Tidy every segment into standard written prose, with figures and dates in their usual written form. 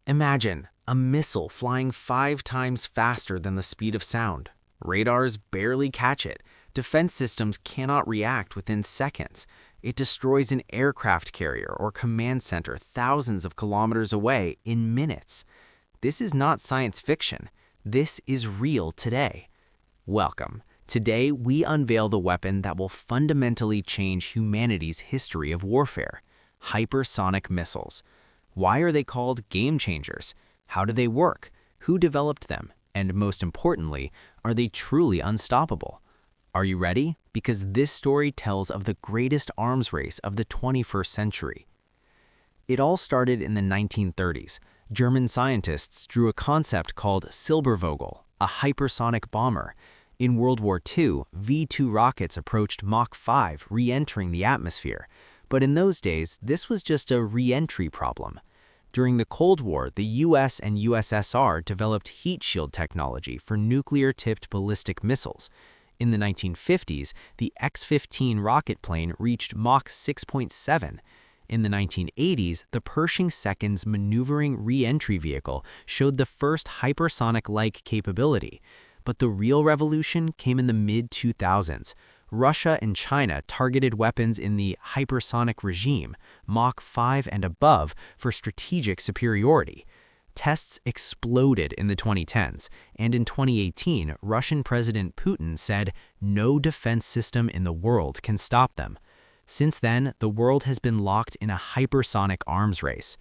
Imagine a missile flying 5 times faster than the speed of sound. Radars barely catch it. Defense systems cannot react within seconds. It destroys an aircraft carrier or command center thousands of kilometers away in minutes. This is not science fiction. This is real today. Welcome. Today, we unveil the weapon that will fundamentally change humanity's history of warfare: hypersonic missiles. Why are they called game changers? How do they work? Who developed them? And most importantly, are they truly unstoppable? Are you ready? Because this story tells of the greatest arms race of the 21st century. It all started in the 1930s. German scientists drew a concept called Silbervogel, a hypersonic bomber. In World War II, V-2 rockets approached Mach 5, re-entering the atmosphere. But in those days, this was just a re-entry problem. During the Cold War, the US and USSR developed heat shield technology for nuclear-tipped ballistic missiles. In the 1950s, the X-15 rocket plane reached Mach 6.7. In the 1980s, the Pershing II's maneuvering re-entry vehicle showed the first hypersonic-like capability. But the real revolution came in the mid-2000s. Russia and China targeted weapons in the hypersonic regime, Mach 5 and above, for strategic superiority. Tests exploded in the 2010s, and in 2018, Russian President Putin said, "No defense system in the world can stop them." Since then, the world has been locked in a hypersonic arms race.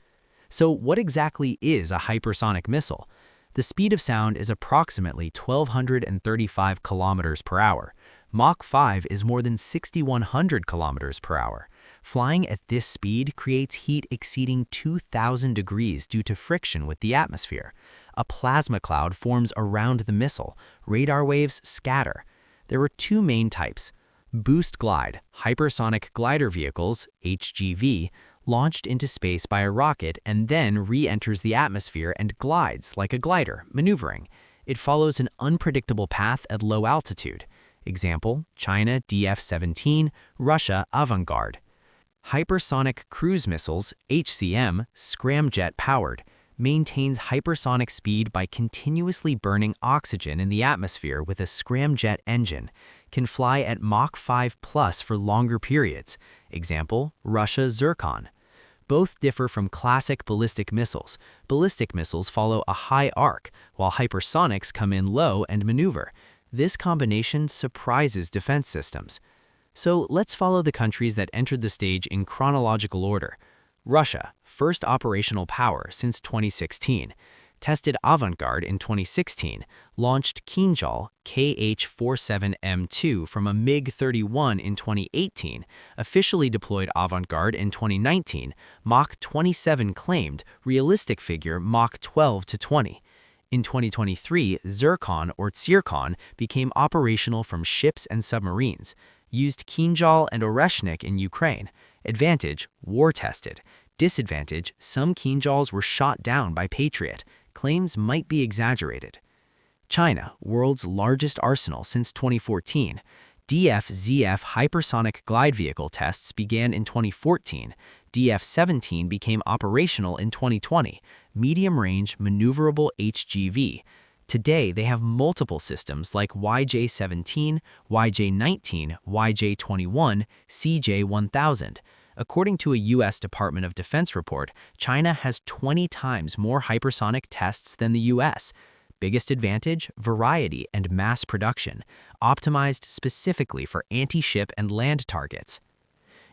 So what exactly is a hypersonic missile? The speed of sound is approximately 1,235 kilometers per hour. Mach 5 is more than 6,100 kilometers per hour. Flying at this speed creates heat exceeding 2,000 degrees due to friction with the atmosphere. A plasma cloud forms around the missile. Radar waves scatter. There are two main types: boost glide, hypersonic glider vehicles, HGV, launched into space by a rocket and then re-enters the atmosphere and glides like a glider, maneuvering. It follows an unpredictable path at low altitude. Example, China DF-17, Russia Avangard. Hypersonic cruise missiles, HCM, scramjet powered, maintains hypersonic speed by continuously burning oxygen in the atmosphere with a scramjet engine. Can fly at Mach 5 plus for longer periods. Example, Russia Zircon. Both differ from classic ballistic missiles. Ballistic missiles follow a high arc, while hypersonics come in low and maneuver. This combination surprises defense systems. So let's follow the countries that entered the stage in chronological order. Russia, first operational power since 2016. Tested Avangard in 2016, launched Kinjal KH-47M2 from a MiG-31 in 2018, officially deployed Avangard in 2019, Mach 27 claimed, realistic figure Mach 12 to 20. In 2023, Zircon or Zircon became operational from ships and submarines. Used Kinjal and Oreshnik in Ukraine. Advantage, war-tested. Disadvantage, some Kinjals were shot down by Patriot. Claims might be exaggerated. China, world's largest arsenal since 2014. DF-ZF hypersonic glide vehicle tests began in 2014. DF-17 became operational in 2020. Medium-range, maneuverable HGV. Today, they have multiple systems like YJ-17, YJ-19, YJ-21, CJ-1000. According to a U.S. Department of Defense report, China has 20 times more hypersonic tests than the U.S. Biggest advantage, variety and mass production, optimized specifically for anti-ship and land targets.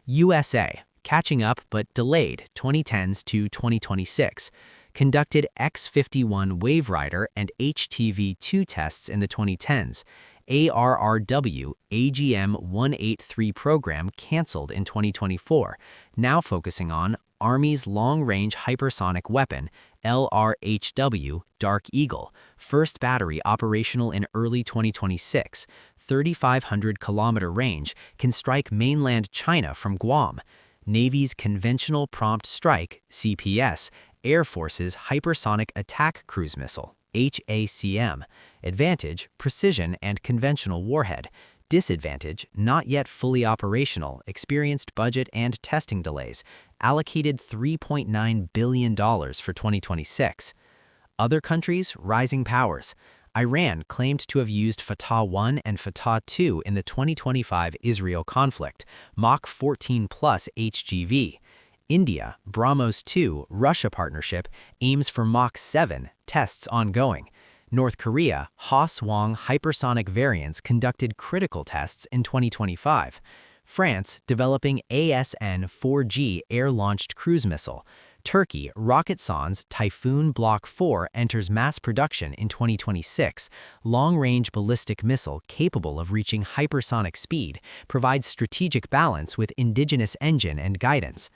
USA, catching up but delayed 2010s to 2026. Conducted X-51 Wave Rider and HTV-2 tests in the 2010s. ARRW AGM-183 program canceled in 2024, now focusing on Army's Long-Range Hypersonic Weapon, LRHW, Dark Eagle, first battery operational in early 2026, 3,500-kilometer range, can strike mainland China from Guam. Navy's Conventional Prompt Strike, CPS, Air Force's Hypersonic Attack Cruise Missile, HACM. Advantage, precision and conventional warhead. Disadvantage, not yet fully operational, experienced budget and testing delays, allocated $3.9 billion for 2026. Other countries, rising powers. Iran claimed to have used Fatah 1 and Fatah 2 in the 2025 Israel conflict, Mach 14 plus HGV. India, BrahMos 2, Russia partnership, aims for Mach 7, tests ongoing. North Korea, Ha-Swang hypersonic variants conducted critical tests in 2025. France, developing ASN-4G air-launched cruise missile. Turkey, Roketsan's Typhoon Block 4 enters mass production in 2026. Long-range ballistic missile capable of reaching hypersonic speed provides strategic balance with indigenous engine and guidance.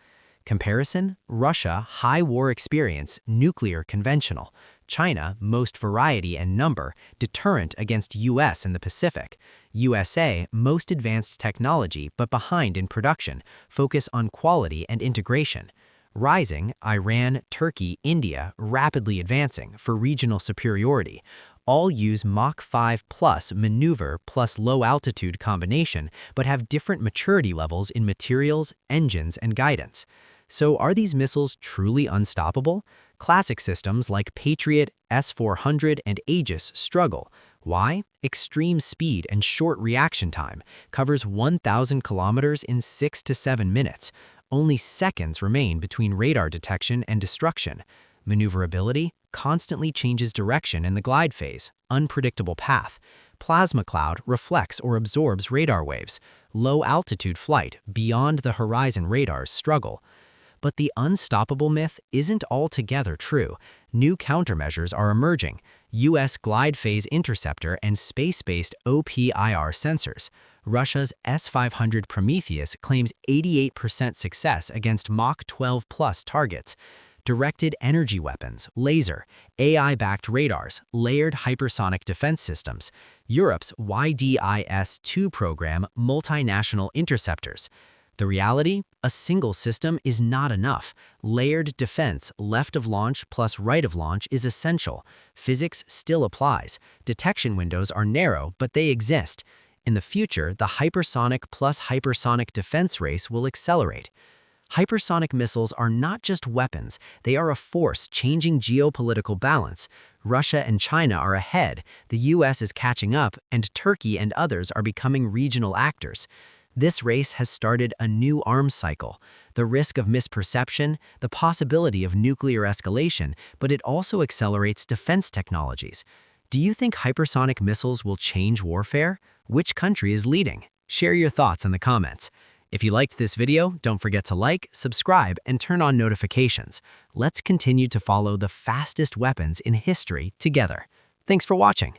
Comparison, Russia, high war experience, nuclear conventional. China, most variety and number, deterrent against US in the Pacific. USA, most advanced technology but behind in production, focus on quality and integration. Rising, Iran, Turkey, India, rapidly advancing for regional superiority. All use Mach 5 plus maneuver plus low altitude combination but have different maturity levels in materials, engines, and guidance. So are these missiles truly unstoppable? Classic systems like Patriot, S-400, and Aegis struggle. Why? Extreme speed and short reaction time, covers 1,000 kilometers in 6 to 7 minutes. Only seconds remain between radar detection and destruction. Maneuverability constantly changes direction in the glide phase, unpredictable path. Plasma cloud reflects or absorbs radar waves. Low altitude flight beyond the horizon radars struggle. But the unstoppable myth isn't altogether true. New countermeasures are emerging. US Glide Phase Interceptor and space-based OPIR sensors. Russia's S-500 Prometheus claims 88% success against Mach 12 plus targets. Directed energy weapons, laser, AI-backed radars, layered hypersonic defense systems. Europe's YDIS-2 program, multinational interceptors. The reality? A single system is not enough. Layered defense, left of launch plus right of launch, is essential. Physics still applies. Detection windows are narrow, but they exist. In the future, the hypersonic plus hypersonic defense race will accelerate. Hypersonic missiles are not just weapons, they are a force changing geopolitical balance. Russia and China are ahead, the US is catching up, and Turkey and others are becoming regional actors. This race has started a new arms cycle. The risk of misperception, the possibility of nuclear escalation, but it also accelerates defense technologies. Do you think hypersonic missiles will change warfare? Which country is leading? Share your thoughts in the comments. If you liked this video, don't forget to like, subscribe, and turn on notifications. Let's continue to follow the fastest weapons in history together. Thanks for watching.